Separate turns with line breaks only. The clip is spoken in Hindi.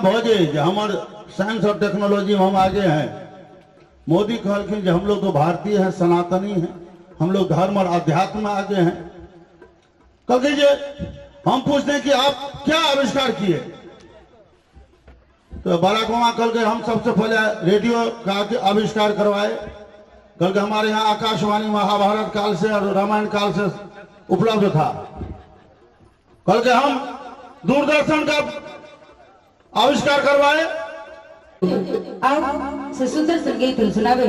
भोजे जो हमार साइंस और टेक्नोलॉजी में हम आगे हैं। मोदी कहलखिन जो हम लोग तो भारतीय हैं, सनातनी हैं, हम लोग धर्म और अध्यात्म में आगे हैं। कह दीजिए हम पूछते हैं कि आप क्या आविष्कार किए, तो बराक ओबामा कल के हम सबसे पहले रेडियो का आविष्कार करवाए। कल के हमारे यहाँ आकाशवाणी महाभारत काल से और रामायण काल से उपलब्ध था। कल के हम दूरदर्शन का आविष्कार करवाए।
आप से सुंदर संगीत सुनावे।